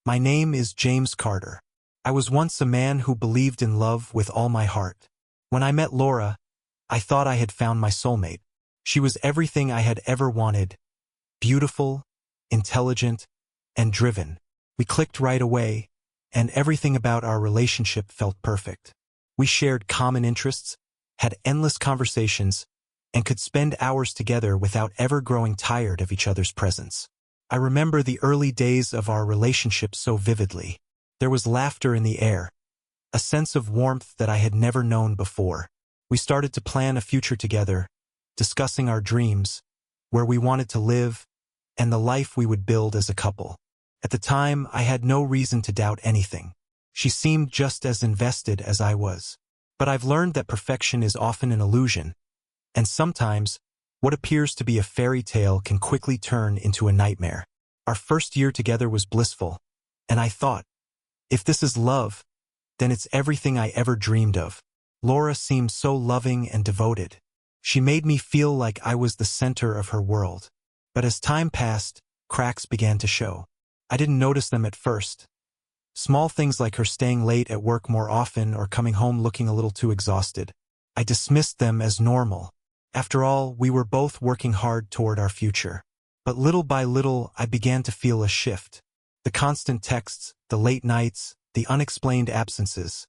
My name is James Carter. I was once a man who believed in love with all my heart. When I met Laura, I thought I had found my soulmate. She was everything I had ever wanted: beautiful, intelligent, and driven. We clicked right away, and everything about our relationship felt perfect. We shared common interests, had endless conversations, and could spend hours together without ever growing tired of each other's presence. I remember the early days of our relationship so vividly. There was laughter in the air, a sense of warmth that I had never known before. We started to plan a future together, discussing our dreams, where we wanted to live, and the life we would build as a couple. At the time, I had no reason to doubt anything. She seemed just as invested as I was. But I've learned that perfection is often an illusion, and sometimes, what appears to be a fairy tale can quickly turn into a nightmare. Our first year together was blissful, and I thought, if this is love, then it's everything I ever dreamed of. Laura seemed so loving and devoted. She made me feel like I was the center of her world. But as time passed, cracks began to show. I didn't notice them at first. Small things like her staying late at work more often or coming home looking a little too exhausted. I dismissed them as normal. After all, we were both working hard toward our future. But little by little, I began to feel a shift. The constant texts, the late nights, the unexplained absences.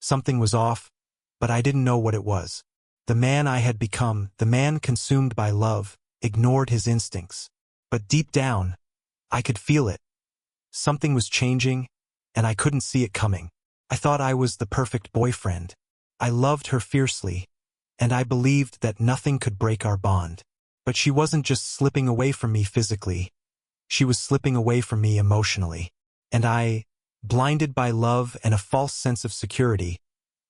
Something was off, but I didn't know what it was. The man I had become, the man consumed by love, ignored his instincts. But deep down, I could feel it. Something was changing, and I couldn't see it coming. I thought I was the perfect boyfriend. I loved her fiercely, and I believed that nothing could break our bond. But she wasn't just slipping away from me physically. She was slipping away from me emotionally. And I, blinded by love and a false sense of security,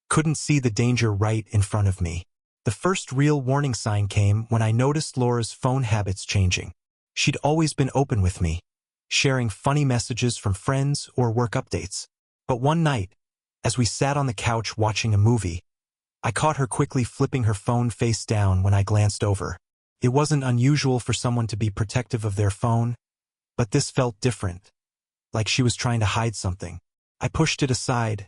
couldn't see the danger right in front of me. The first real warning sign came when I noticed Laura's phone habits changing. She'd always been open with me, sharing funny messages from friends or work updates. But one night, as we sat on the couch watching a movie, I caught her quickly flipping her phone face down when I glanced over. It wasn't unusual for someone to be protective of their phone, but this felt different, like she was trying to hide something. I pushed it aside,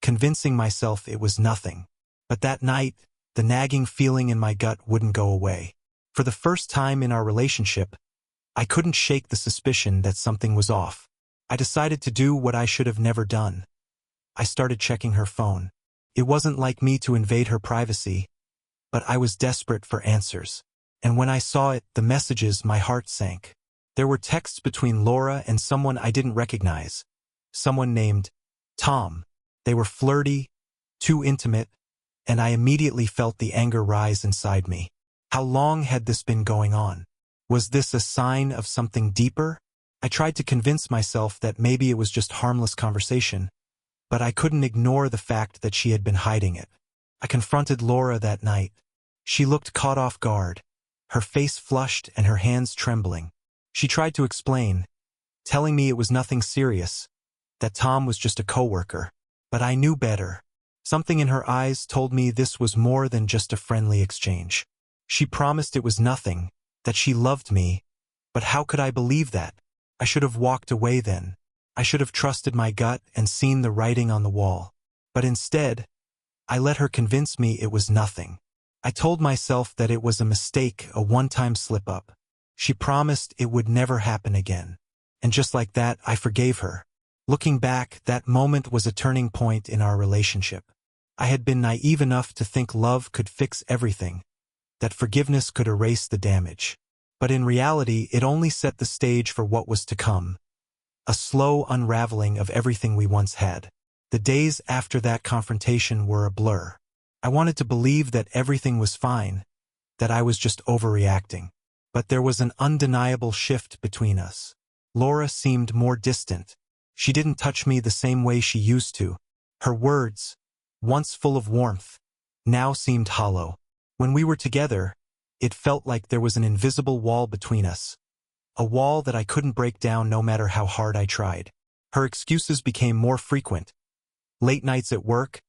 convincing myself it was nothing. But that night, the nagging feeling in my gut wouldn't go away. For the first time in our relationship, I couldn't shake the suspicion that something was off. I decided to do what I should have never done. I started checking her phone. It wasn't like me to invade her privacy, but I was desperate for answers. And when I saw it, the messages, my heart sank. There were texts between Laura and someone I didn't recognize. Someone named Tom. They were flirty, too intimate, and I immediately felt the anger rise inside me. How long had this been going on? Was this a sign of something deeper? I tried to convince myself that maybe it was just harmless conversation, but I couldn't ignore the fact that she had been hiding it. I confronted Laura that night. She looked caught off guard, her face flushed and her hands trembling. She tried to explain, telling me it was nothing serious, that Tom was just a coworker. But I knew better. Something in her eyes told me this was more than just a friendly exchange. She promised it was nothing, that she loved me, but how could I believe that? I should have walked away then. I should have trusted my gut and seen the writing on the wall. But instead, I let her convince me it was nothing. I told myself that it was a mistake, a one-time slip-up. She promised it would never happen again. And just like that, I forgave her. Looking back, that moment was a turning point in our relationship. I had been naive enough to think love could fix everything, that forgiveness could erase the damage. But in reality, it only set the stage for what was to come. A slow unraveling of everything we once had. The days after that confrontation were a blur. I wanted to believe that everything was fine, that I was just overreacting. But there was an undeniable shift between us. Laura seemed more distant. She didn't touch me the same way she used to. Her words, once full of warmth, now seemed hollow. When we were together, it felt like there was an invisible wall between us. A wall that I couldn't break down no matter how hard I tried. Her excuses became more frequent. Late nights at work,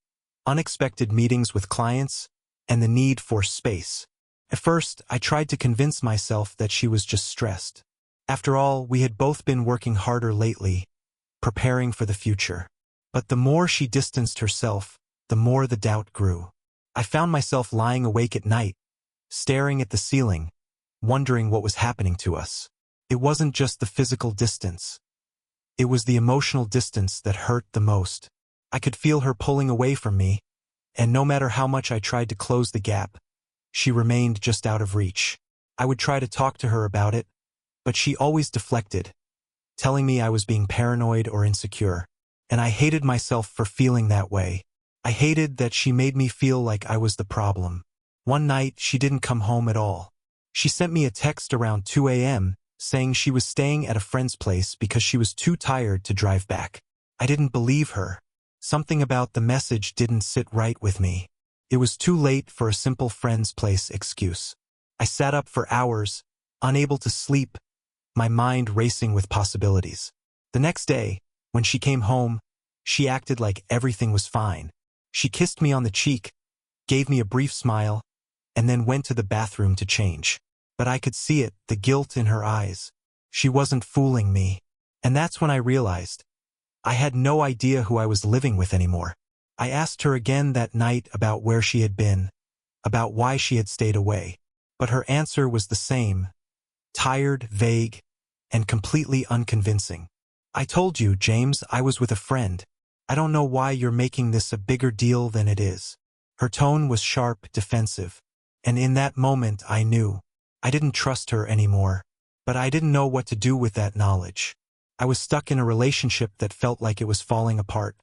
unexpected meetings with clients, and the need for space. At first, I tried to convince myself that she was just stressed. After all, we had both been working harder lately, preparing for the future. But the more she distanced herself, the more the doubt grew. I found myself lying awake at night, staring at the ceiling, wondering what was happening to us. It wasn't just the physical distance. It was the emotional distance that hurt the most. I could feel her pulling away from me, and no matter how much I tried to close the gap, she remained just out of reach. I would try to talk to her about it, but she always deflected, telling me I was being paranoid or insecure. And I hated myself for feeling that way. I hated that she made me feel like I was the problem. One night, she didn't come home at all. She sent me a text around 2 a.m. saying she was staying at a friend's place because she was too tired to drive back. I didn't believe her. Something about the message didn't sit right with me. It was too late for a simple friend's place excuse. I sat up for hours, unable to sleep, my mind racing with possibilities. The next day, when she came home, she acted like everything was fine. She kissed me on the cheek, gave me a brief smile, and then went to the bathroom to change. But I could see it, the guilt in her eyes. She wasn't fooling me. And that's when I realized I had no idea who I was living with anymore. I asked her again that night about where she had been, about why she had stayed away. But her answer was the same, tired, vague, and completely unconvincing. I told you, James, I was with a friend. I don't know why you're making this a bigger deal than it is. Her tone was sharp, defensive. And in that moment I knew. I didn't trust her anymore. But I didn't know what to do with that knowledge. I was stuck in a relationship that felt like it was falling apart.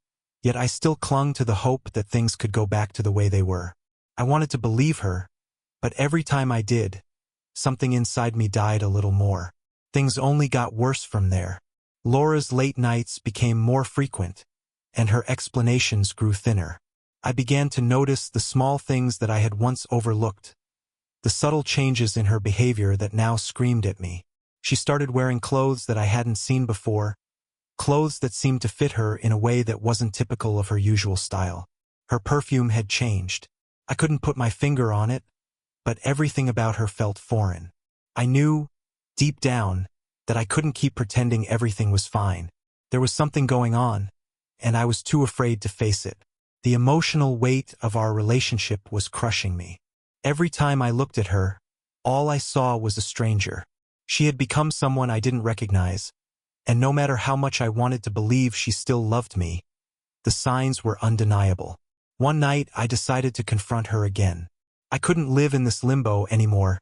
Yet I still clung to the hope that things could go back to the way they were. I wanted to believe her, but every time I did, something inside me died a little more. Things only got worse from there. Laura's late nights became more frequent, and her explanations grew thinner. I began to notice the small things that I had once overlooked, the subtle changes in her behavior that now screamed at me. She started wearing clothes that I hadn't seen before, clothes that seemed to fit her in a way that wasn't typical of her usual style. Her perfume had changed. I couldn't put my finger on it, but everything about her felt foreign. I knew, deep down, that I couldn't keep pretending everything was fine. There was something going on, and I was too afraid to face it. The emotional weight of our relationship was crushing me. Every time I looked at her, all I saw was a stranger. She had become someone I didn't recognize, and no matter how much I wanted to believe she still loved me, the signs were undeniable. One night, I decided to confront her again. I couldn't live in this limbo anymore,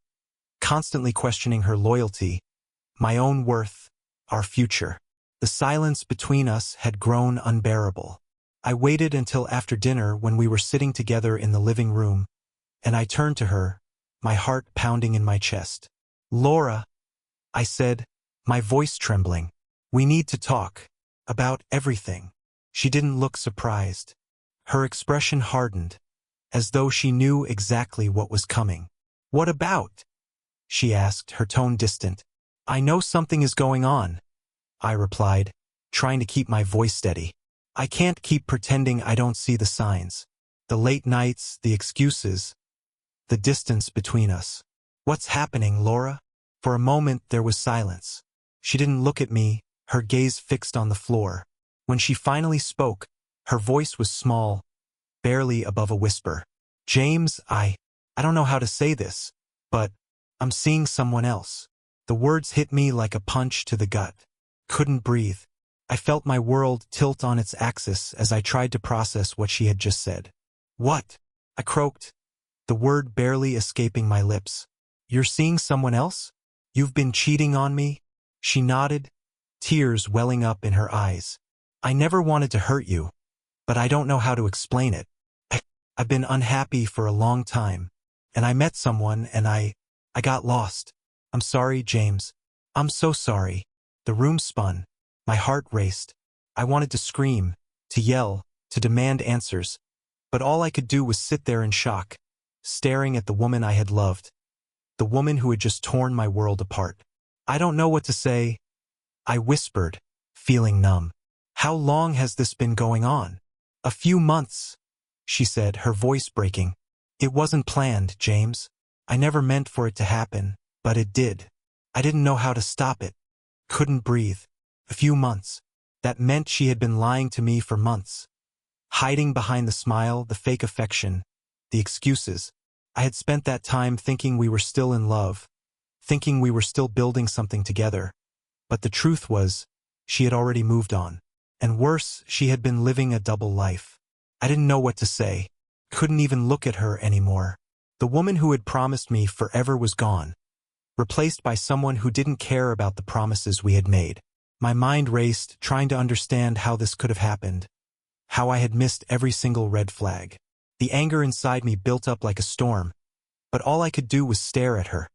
constantly questioning her loyalty, my own worth, our future. The silence between us had grown unbearable. I waited until after dinner when we were sitting together in the living room, and I turned to her, my heart pounding in my chest. "Laura," I said, my voice trembling, "we need to talk. About everything." She didn't look surprised. Her expression hardened, as though she knew exactly what was coming. "What about?" she asked, her tone distant. "I know something is going on," I replied, trying to keep my voice steady. "I can't keep pretending I don't see the signs. The late nights, the excuses, the distance between us. What's happening, Laura?" For a moment there was silence. She didn't look at me, her gaze fixed on the floor. When she finally spoke, her voice was small, barely above a whisper. "James, I don't know how to say this, but I'm seeing someone else." The words hit me like a punch to the gut. Couldn't breathe. I felt my world tilt on its axis as I tried to process what she had just said. "What?" I croaked, the word barely escaping my lips. "You're seeing someone else? You've been cheating on me?" She nodded, tears welling up in her eyes. "I never wanted to hurt you, but I don't know how to explain it. I've been unhappy for a long time, and I met someone and I got lost. I'm sorry, James. I'm so sorry." The room spun. My heart raced. I wanted to scream, to yell, to demand answers, but all I could do was sit there in shock, staring at the woman I had loved, the woman who had just torn my world apart. "I don't know what to say," I whispered, feeling numb. "How long has this been going on?" "A few months," she said, her voice breaking. "It wasn't planned, James. I never meant for it to happen, but it did. I didn't know how to stop it. Couldn't breathe. A few months. That meant she had been lying to me for months. Hiding behind the smile, the fake affection, the excuses. I had spent that time thinking we were still in love, thinking we were still building something together. But the truth was, she had already moved on. And worse, she had been living a double life. I didn't know what to say. Couldn't even look at her anymore. The woman who had promised me forever was gone, replaced by someone who didn't care about the promises we had made. My mind raced, trying to understand how this could have happened, how I had missed every single red flag. The anger inside me built up like a storm, but all I could do was stare at her,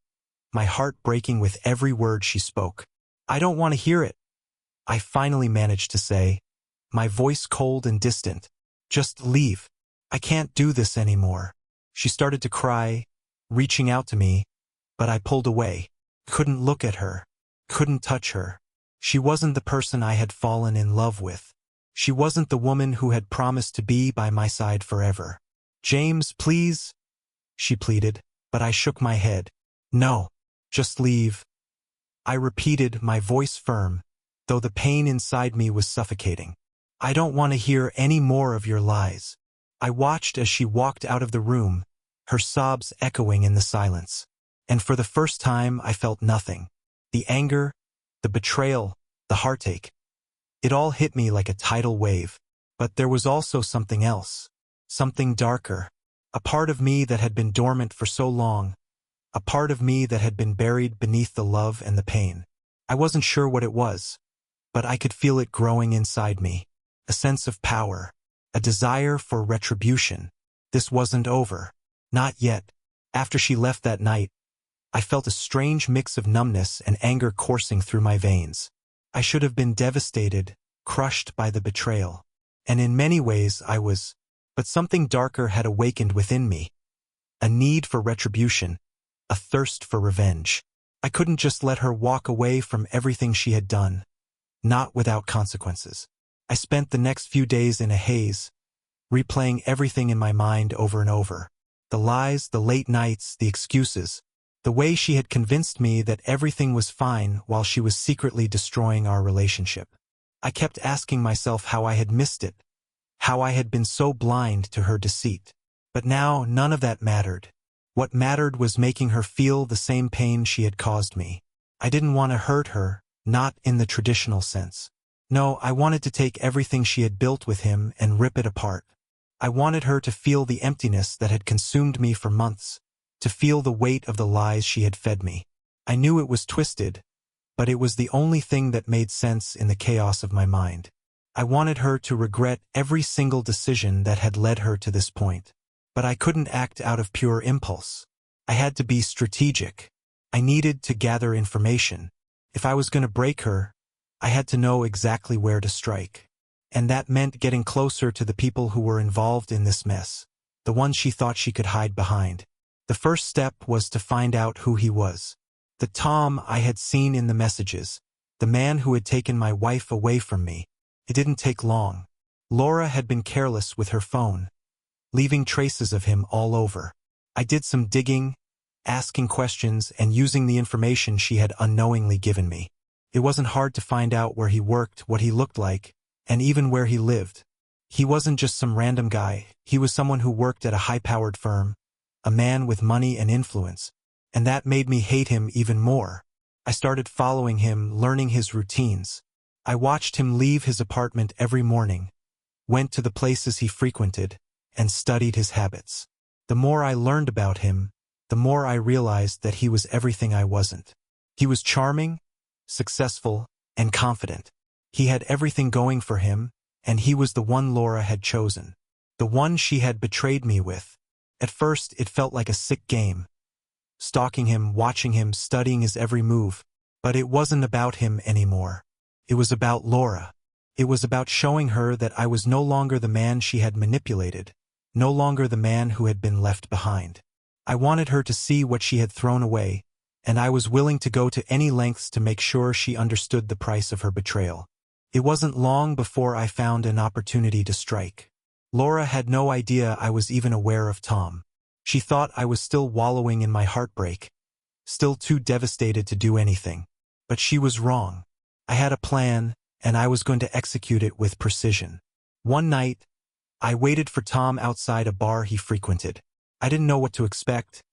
my heart breaking with every word she spoke. "I don't want to hear it," I finally managed to say, my voice cold and distant. "Just leave. I can't do this anymore." She started to cry, reaching out to me, but I pulled away. Couldn't look at her. Couldn't touch her. She wasn't the person I had fallen in love with. She wasn't the woman who had promised to be by my side forever. "James, please," she pleaded, but I shook my head. "No, just leave," I repeated, my voice firm, though the pain inside me was suffocating. "I don't want to hear any more of your lies." I watched as she walked out of the room, her sobs echoing in the silence. And for the first time I felt nothing. The anger, the betrayal, the heartache. It all hit me like a tidal wave. But there was also something else. Something darker. A part of me that had been dormant for so long. A part of me that had been buried beneath the love and the pain. I wasn't sure what it was, but I could feel it growing inside me. A sense of power. A desire for retribution. This wasn't over. Not yet. After she left that night, I felt a strange mix of numbness and anger coursing through my veins. I should have been devastated, crushed by the betrayal. And in many ways I was. But something darker had awakened within me. A need for retribution. A thirst for revenge. I couldn't just let her walk away from everything she had done. Not without consequences. I spent the next few days in a haze, replaying everything in my mind over and over. The lies, the late nights, the excuses. The way she had convinced me that everything was fine while she was secretly destroying our relationship. I kept asking myself how I had missed it, how I had been so blind to her deceit. But now none of that mattered. What mattered was making her feel the same pain she had caused me. I didn't want to hurt her, not in the traditional sense. No, I wanted to take everything she had built with him and rip it apart. I wanted her to feel the emptiness that had consumed me for months, to feel the weight of the lies she had fed me. I knew it was twisted, but it was the only thing that made sense in the chaos of my mind. I wanted her to regret every single decision that had led her to this point. But I couldn't act out of pure impulse. I had to be strategic. I needed to gather information. If I was going to break her, I had to know exactly where to strike. And that meant getting closer to the people who were involved in this mess, the ones she thought she could hide behind. The first step was to find out who he was. The Tom I had seen in the messages, the man who had taken my wife away from me. It didn't take long. Laura had been careless with her phone, leaving traces of him all over. I did some digging, asking questions, and using the information she had unknowingly given me. It wasn't hard to find out where he worked, what he looked like, and even where he lived. He wasn't just some random guy. He was someone who worked at a high-powered firm, a man with money and influence, and that made me hate him even more. I started following him, learning his routines. I watched him leave his apartment every morning, went to the places he frequented, and studied his habits. The more I learned about him, the more I realized that he was everything I wasn't. He was charming, successful, and confident. He had everything going for him, and he was the one Laura had chosen. The one she had betrayed me with. At first, it felt like a sick game. Stalking him, watching him, studying his every move. But it wasn't about him anymore. It was about Laura. It was about showing her that I was no longer the man she had manipulated, no longer the man who had been left behind. I wanted her to see what she had thrown away, and I was willing to go to any lengths to make sure she understood the price of her betrayal. It wasn't long before I found an opportunity to strike. Laura had no idea I was even aware of Tom. She thought I was still wallowing in my heartbreak, still too devastated to do anything. But she was wrong. I had a plan, and I was going to execute it with precision. One night, I waited for Tom outside a bar he frequented. I didn't know what to expect,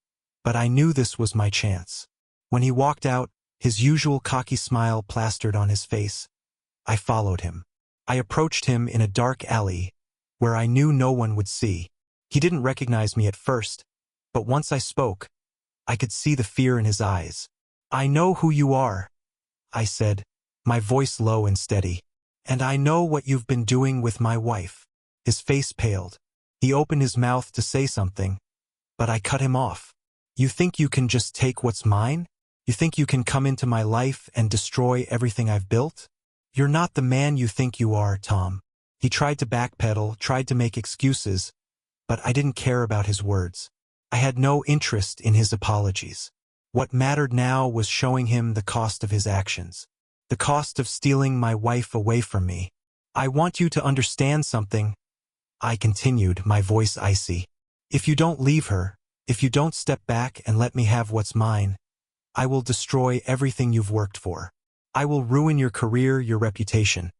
but I knew this was my chance. When he walked out, his usual cocky smile plastered on his face, I followed him. I approached him in a dark alley where I knew no one would see. He didn't recognize me at first, but once I spoke, I could see the fear in his eyes. "I know who you are," I said, my voice low and steady. "And I know what you've been doing with my wife." His face paled. He opened his mouth to say something, but I cut him off. "You think you can just take what's mine? You think you can come into my life and destroy everything I've built? You're not the man you think you are, Tom." He tried to backpedal, tried to make excuses, but I didn't care about his words. I had no interest in his apologies. What mattered now was showing him the cost of his actions. The cost of stealing my wife away from me. "I want you to understand something," I continued, my voice icy. "If you don't leave her, if you don't step back and let me have what's mine, I will destroy everything you've worked for. I will ruin your career, your reputation.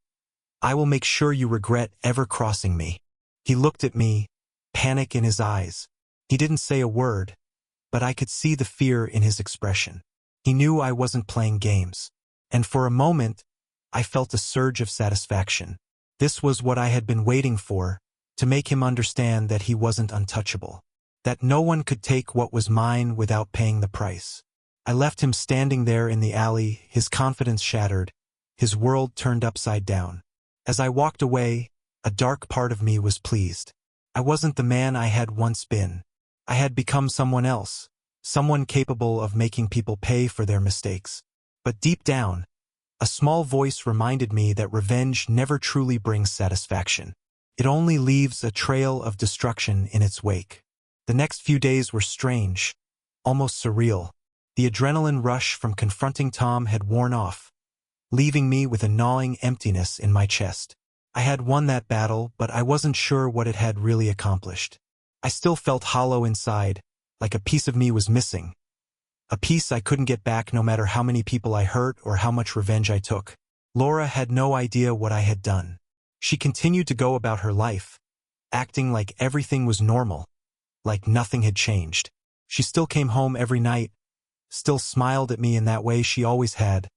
I will make sure you regret ever crossing me." He looked at me, panic in his eyes. He didn't say a word, but I could see the fear in his expression. He knew I wasn't playing games. And for a moment, I felt a surge of satisfaction. This was what I had been waiting for, to make him understand that he wasn't untouchable. That no one could take what was mine without paying the price. I left him standing there in the alley, his confidence shattered, his world turned upside down. As I walked away, a dark part of me was pleased. I wasn't the man I had once been. I had become someone else, someone capable of making people pay for their mistakes. But deep down, a small voice reminded me that revenge never truly brings satisfaction. It only leaves a trail of destruction in its wake. The next few days were strange, almost surreal. The adrenaline rush from confronting Tom had worn off, leaving me with a gnawing emptiness in my chest. I had won that battle, but I wasn't sure what it had really accomplished. I still felt hollow inside, like a piece of me was missing. A piece I couldn't get back no matter how many people I hurt or how much revenge I took. Laura had no idea what I had done. She continued to go about her life, acting like everything was normal, like nothing had changed. She still came home every night, still smiled at me in that way she always had,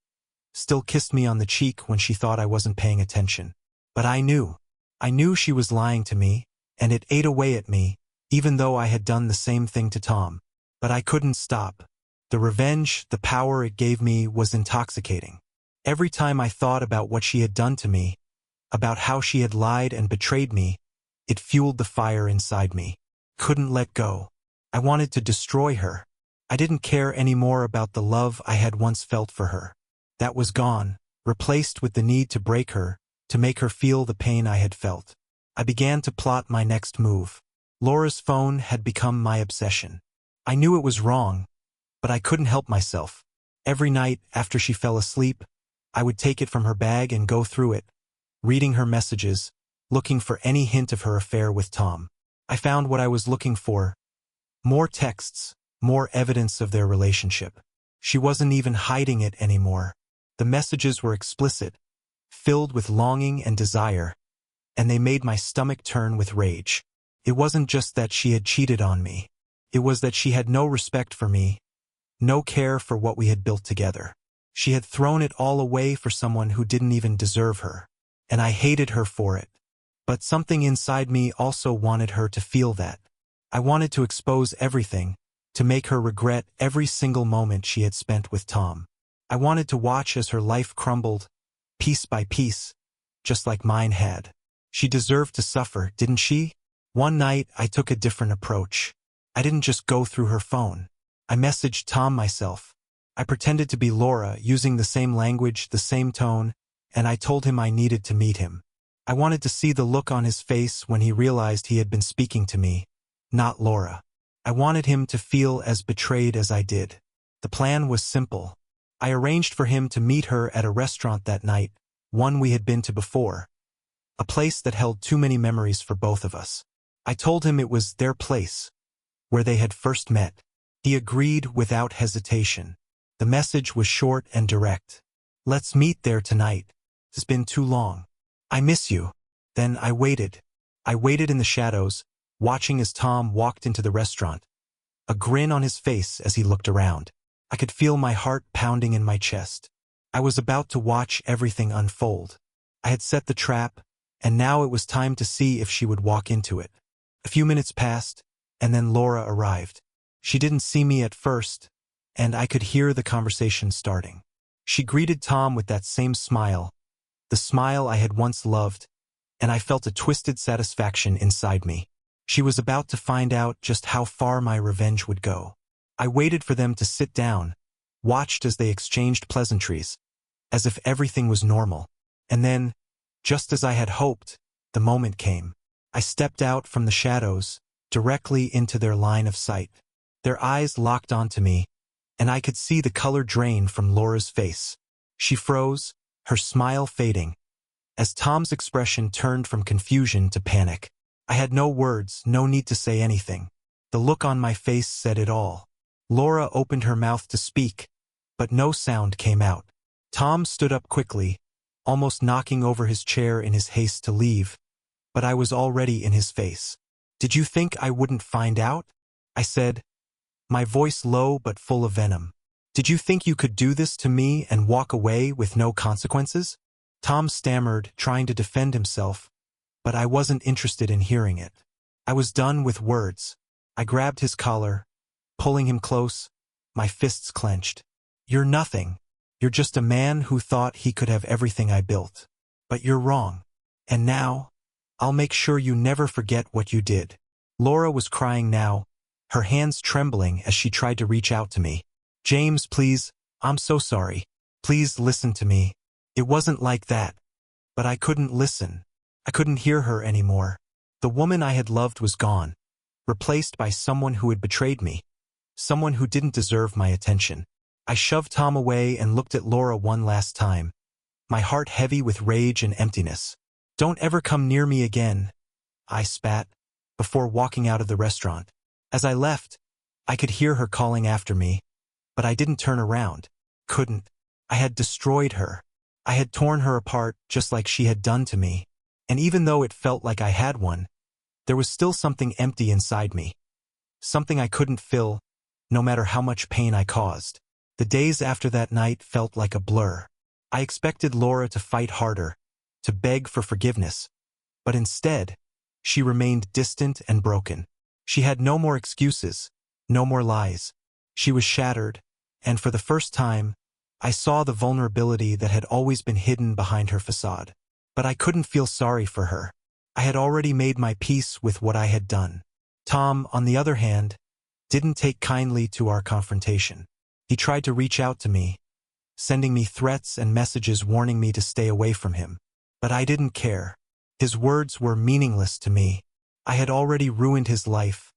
still kissed me on the cheek when she thought I wasn't paying attention. But I knew she was lying to me, and it ate away at me, even though I had done the same thing to Tom. But I couldn't stop. The revenge, the power it gave me was intoxicating. Every time I thought about what she had done to me, about how she had lied and betrayed me, it fueled the fire inside me. Couldn't let go. I wanted to destroy her. I didn't care anymore about the love I had once felt for her. That was gone, replaced with the need to break her, to make her feel the pain I had felt. I began to plot my next move. Laura's phone had become my obsession. I knew it was wrong, but I couldn't help myself. Every night, after she fell asleep, I would take it from her bag and go through it, reading her messages, looking for any hint of her affair with Tom. I found what I was looking for. More texts, more evidence of their relationship. She wasn't even hiding it anymore. The messages were explicit, filled with longing and desire, and they made my stomach turn with rage. It wasn't just that she had cheated on me. It was that she had no respect for me, no care for what we had built together. She had thrown it all away for someone who didn't even deserve her, and I hated her for it. But something inside me also wanted her to feel that. I wanted to expose everything, to make her regret every single moment she had spent with Tom. I wanted to watch as her life crumbled, piece by piece, just like mine had. She deserved to suffer, didn't she? One night, I took a different approach. I didn't just go through her phone. I messaged Tom myself. I pretended to be Laura, using the same language, the same tone, and I told him I needed to meet him. I wanted to see the look on his face when he realized he had been speaking to me, not Laura. I wanted him to feel as betrayed as I did. The plan was simple. I arranged for him to meet her at a restaurant that night, one we had been to before, a place that held too many memories for both of us. I told him it was their place, where they had first met. He agreed without hesitation. The message was short and direct. "Let's meet there tonight. It's been too long. I miss you." Then I waited. I waited in the shadows, watching as Tom walked into the restaurant, a grin on his face as he looked around. I could feel my heart pounding in my chest. I was about to watch everything unfold. I had set the trap, and now it was time to see if she would walk into it. A few minutes passed, and then Laura arrived. She didn't see me at first, and I could hear the conversation starting. She greeted Tom with that same smile, the smile I had once loved, and I felt a twisted satisfaction inside me. She was about to find out just how far my revenge would go. I waited for them to sit down, watched as they exchanged pleasantries, as if everything was normal. And then, just as I had hoped, the moment came. I stepped out from the shadows, directly into their line of sight. Their eyes locked onto me, and I could see the color drain from Laura's face. She froze, her smile fading, as Tom's expression turned from confusion to panic. I had no words, no need to say anything. The look on my face said it all. Laura opened her mouth to speak, but no sound came out. Tom stood up quickly, almost knocking over his chair in his haste to leave, but I was already in his face. "Did you think I wouldn't find out?" I said, my voice low but full of venom. "Did you think you could do this to me and walk away with no consequences?" Tom stammered, trying to defend himself, but I wasn't interested in hearing it. I was done with words. I grabbed his collar, pulling him close, my fists clenched. "You're nothing. You're just a man who thought he could have everything I built. But you're wrong. And now, I'll make sure you never forget what you did." Laura was crying now, her hands trembling as she tried to reach out to me. "James, please, I'm so sorry. Please listen to me. It wasn't like that." But I couldn't listen. I couldn't hear her anymore. The woman I had loved was gone, replaced by someone who had betrayed me, someone who didn't deserve my attention. I shoved Tom away and looked at Laura one last time, my heart heavy with rage and emptiness. "Don't ever come near me again," I spat, before walking out of the restaurant. As I left, I could hear her calling after me, but I didn't turn around. Couldn't. I had destroyed her. I had torn her apart just like she had done to me. And even though it felt like I had won, there was still something empty inside me. Something I couldn't fill, no matter how much pain I caused. The days after that night felt like a blur. I expected Laura to fight harder, to beg for forgiveness. But instead, she remained distant and broken. She had no more excuses, no more lies. She was shattered, and for the first time, I saw the vulnerability that had always been hidden behind her facade. But I couldn't feel sorry for her. I had already made my peace with what I had done. Tom, on the other hand, didn't take kindly to our confrontation. He tried to reach out to me, sending me threats and messages warning me to stay away from him. But I didn't care. His words were meaningless to me. I had already ruined his life.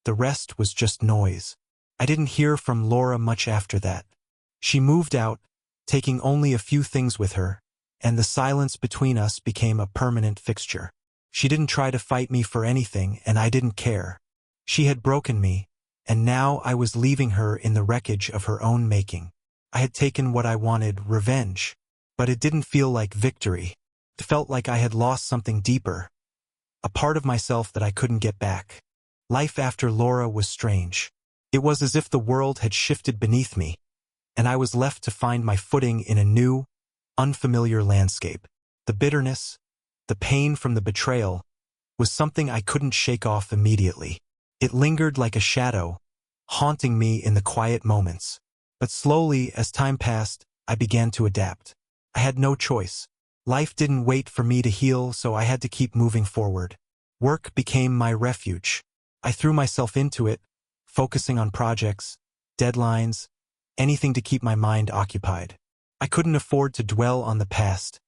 The rest was just noise. I didn't hear from Laura much after that. She moved out, taking only a few things with her, and the silence between us became a permanent fixture. She didn't try to fight me for anything, and I didn't care. She had broken me, and now I was leaving her in the wreckage of her own making. I had taken what I wanted, revenge, but it didn't feel like victory. It felt like I had lost something deeper, a part of myself that I couldn't get back. Life after Laura was strange. It was as if the world had shifted beneath me, and I was left to find my footing in a new, unfamiliar landscape. The bitterness, the pain from the betrayal, was something I couldn't shake off immediately. It lingered like a shadow, haunting me in the quiet moments. But slowly, as time passed, I began to adapt. I had no choice. Life didn't wait for me to heal, so I had to keep moving forward. Work became my refuge. I threw myself into it, focusing on projects, deadlines, anything to keep my mind occupied. I couldn't afford to dwell on the past,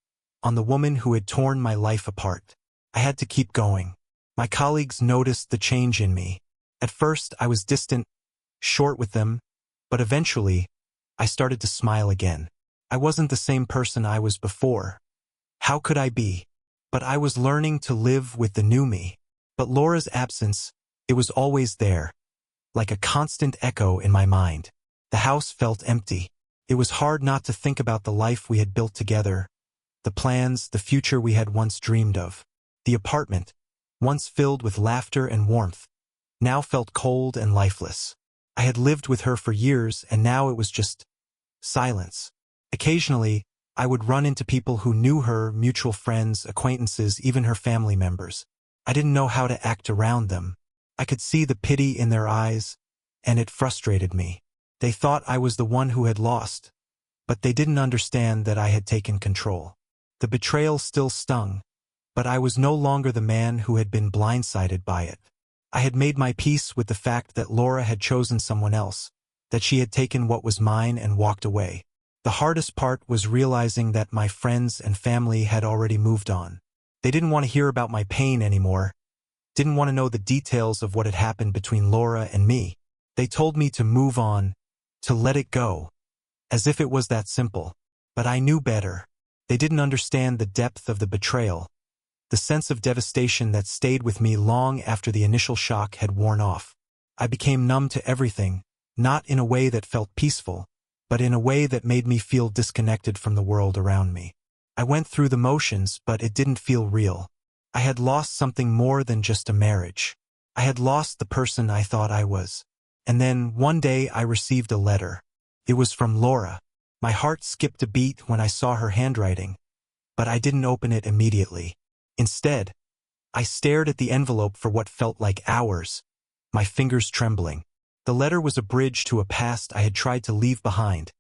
on the woman who had torn my life apart. I had to keep going. My colleagues noticed the change in me. At first, I was distant, short with them, but eventually, I started to smile again. I wasn't the same person I was before. How could I be? But I was learning to live with the new me. But Laura's absence, it was always there, like a constant echo in my mind. The house felt empty. It was hard not to think about the life we had built together, the plans, the future we had once dreamed of. The apartment, once filled with laughter and warmth, now felt cold and lifeless. I had lived with her for years, and now it was just silence. Occasionally, I would run into people who knew her, mutual friends, acquaintances, even her family members. I didn't know how to act around them. I could see the pity in their eyes, and it frustrated me. They thought I was the one who had lost, but they didn't understand that I had taken control. The betrayal still stung, but I was no longer the man who had been blindsided by it. I had made my peace with the fact that Laura had chosen someone else, that she had taken what was mine and walked away. The hardest part was realizing that my friends and family had already moved on. They didn't want to hear about my pain anymore, didn't want to know the details of what had happened between Laura and me. They told me to move on, to let it go, as if it was that simple. But I knew better. They didn't understand the depth of the betrayal, the sense of devastation that stayed with me long after the initial shock had worn off. I became numb to everything, not in a way that felt peaceful, but in a way that made me feel disconnected from the world around me. I went through the motions, but it didn't feel real. I had lost something more than just a marriage. I had lost the person I thought I was. And then, one day, I received a letter. It was from Laura. My heart skipped a beat when I saw her handwriting, but I didn't open it immediately. Instead, I stared at the envelope for what felt like hours, my fingers trembling. The letter was a bridge to a past I had tried to leave behind,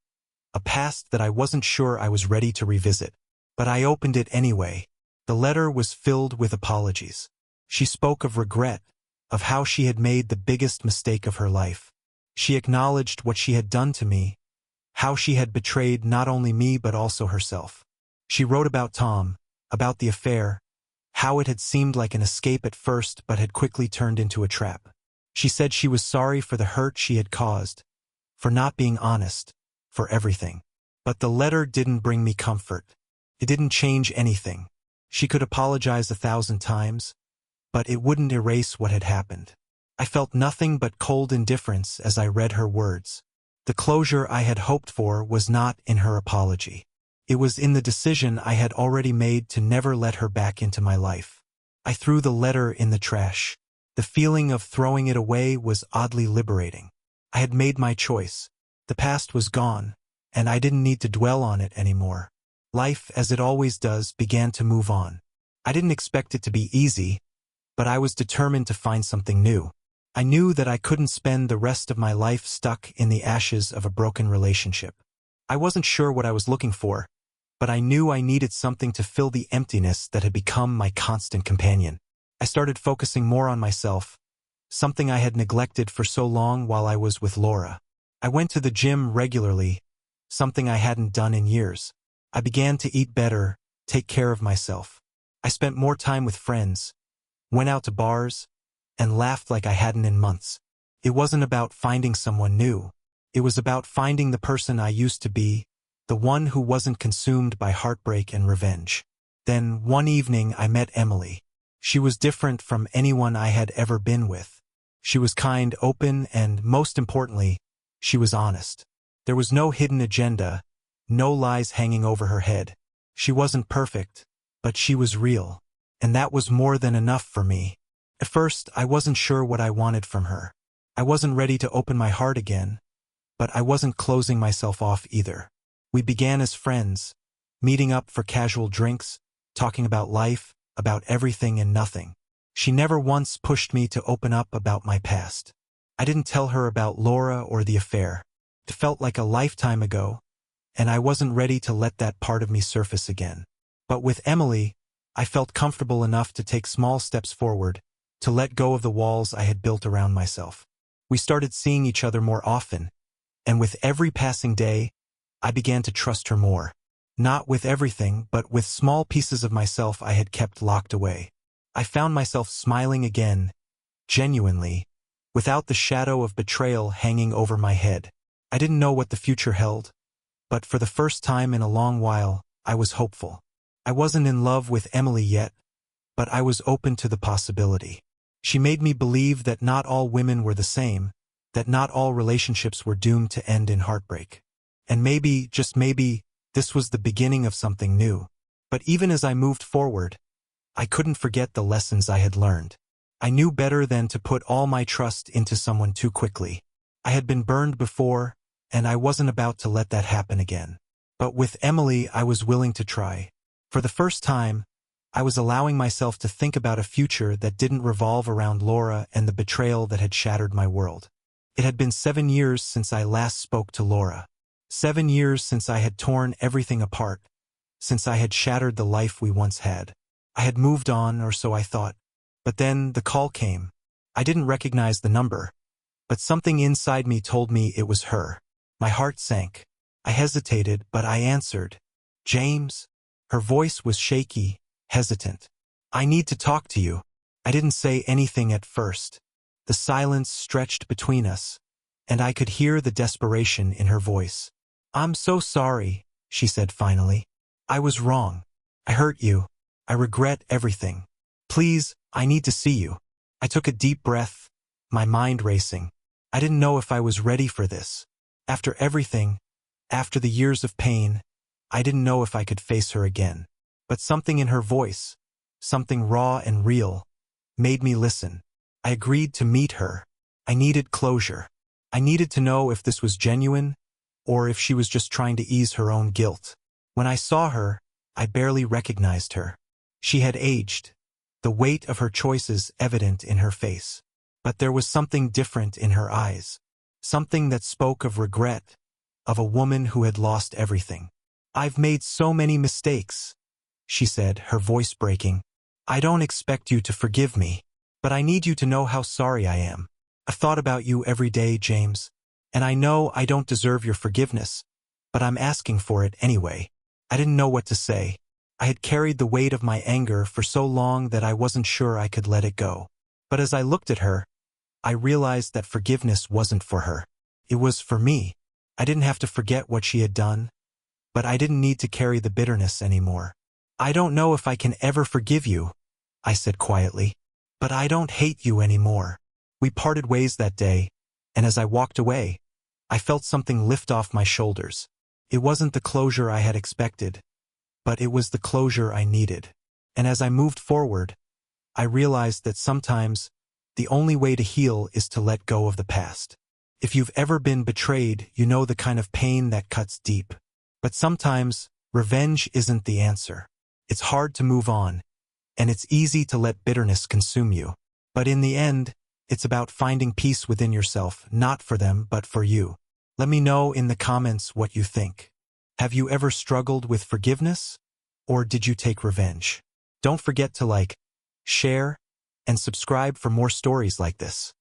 a past that I wasn't sure I was ready to revisit. But I opened it anyway. The letter was filled with apologies. She spoke of regret, of how she had made the biggest mistake of her life. She acknowledged what she had done to me, how she had betrayed not only me but also herself. She wrote about Tom, about the affair, how it had seemed like an escape at first but had quickly turned into a trap. She said she was sorry for the hurt she had caused, for not being honest, for everything. But the letter didn't bring me comfort. It didn't change anything. She could apologize 1,000 times, but it wouldn't erase what had happened. I felt nothing but cold indifference as I read her words. The closure I had hoped for was not in her apology. It was in the decision I had already made to never let her back into my life. I threw the letter in the trash. The feeling of throwing it away was oddly liberating. I had made my choice. The past was gone, and I didn't need to dwell on it anymore. Life, as it always does, began to move on. I didn't expect it to be easy, but I was determined to find something new. I knew that I couldn't spend the rest of my life stuck in the ashes of a broken relationship. I wasn't sure what I was looking for, but I knew I needed something to fill the emptiness that had become my constant companion. I started focusing more on myself, something I had neglected for so long while I was with Laura. I went to the gym regularly, something I hadn't done in years. I began to eat better, take care of myself. I spent more time with friends, went out to bars, and laughed like I hadn't in months. It wasn't about finding someone new. It was about finding the person I used to be, the one who wasn't consumed by heartbreak and revenge. Then, one evening, I met Emily. She was different from anyone I had ever been with. She was kind, open, and, most importantly, she was honest. There was no hidden agenda, no lies hanging over her head. She wasn't perfect, but she was real, and that was more than enough for me. At first, I wasn't sure what I wanted from her. I wasn't ready to open my heart again, but I wasn't closing myself off either. We began as friends, meeting up for casual drinks, talking about life, about everything and nothing. She never once pushed me to open up about my past. I didn't tell her about Laura or the affair. It felt like a lifetime ago, and I wasn't ready to let that part of me surface again. But with Emily, I felt comfortable enough to take small steps forward, to let go of the walls I had built around myself. We started seeing each other more often, and with every passing day, I began to trust her more. Not with everything, but with small pieces of myself I had kept locked away. I found myself smiling again, genuinely, without the shadow of betrayal hanging over my head. I didn't know what the future held, but for the first time in a long while, I was hopeful. I wasn't in love with Emily yet, but I was open to the possibility. She made me believe that not all women were the same, that not all relationships were doomed to end in heartbreak. And maybe, just maybe, this was the beginning of something new. But even as I moved forward, I couldn't forget the lessons I had learned. I knew better than to put all my trust into someone too quickly. I had been burned before, and I wasn't about to let that happen again. But with Emily, I was willing to try. For the first time, I was allowing myself to think about a future that didn't revolve around Laura and the betrayal that had shattered my world. It had been 7 years since I last spoke to Laura. 7 years since I had torn everything apart, since I had shattered the life we once had. I had moved on, or so I thought. But then the call came. I didn't recognize the number, but something inside me told me it was her. My heart sank. I hesitated, but I answered. "James?" Her voice was shaky, hesitant. "I need to talk to you." I didn't say anything at first. The silence stretched between us, and I could hear the desperation in her voice. "I'm so sorry," she said finally. "I was wrong. I hurt you. I regret everything. Please, I need to see you." I took a deep breath, my mind racing. I didn't know if I was ready for this. After everything, after the years of pain, I didn't know if I could face her again. But something in her voice, something raw and real, made me listen. I agreed to meet her. I needed closure. I needed to know if this was genuine, or if she was just trying to ease her own guilt. When I saw her, I barely recognized her. She had aged, the weight of her choices evident in her face. But there was something different in her eyes, something that spoke of regret, of a woman who had lost everything. "I've made so many mistakes," she said, her voice breaking. "I don't expect you to forgive me, but I need you to know how sorry I am. I've thought about you every day, James, and I know I don't deserve your forgiveness, but I'm asking for it anyway." I didn't know what to say. I had carried the weight of my anger for so long that I wasn't sure I could let it go. But as I looked at her, I realized that forgiveness wasn't for her. It was for me. I didn't have to forget what she had done, but I didn't need to carry the bitterness anymore. "I don't know if I can ever forgive you," I said quietly, "but I don't hate you anymore." We parted ways that day, and as I walked away, I felt something lift off my shoulders. It wasn't the closure I had expected, but it was the closure I needed. And as I moved forward, I realized that sometimes the only way to heal is to let go of the past. If you've ever been betrayed, you know the kind of pain that cuts deep. But sometimes, revenge isn't the answer. It's hard to move on, and it's easy to let bitterness consume you. But in the end, it's about finding peace within yourself, not for them, but for you. Let me know in the comments what you think. Have you ever struggled with forgiveness? Or did you take revenge? Don't forget to like, share, and subscribe for more stories like this.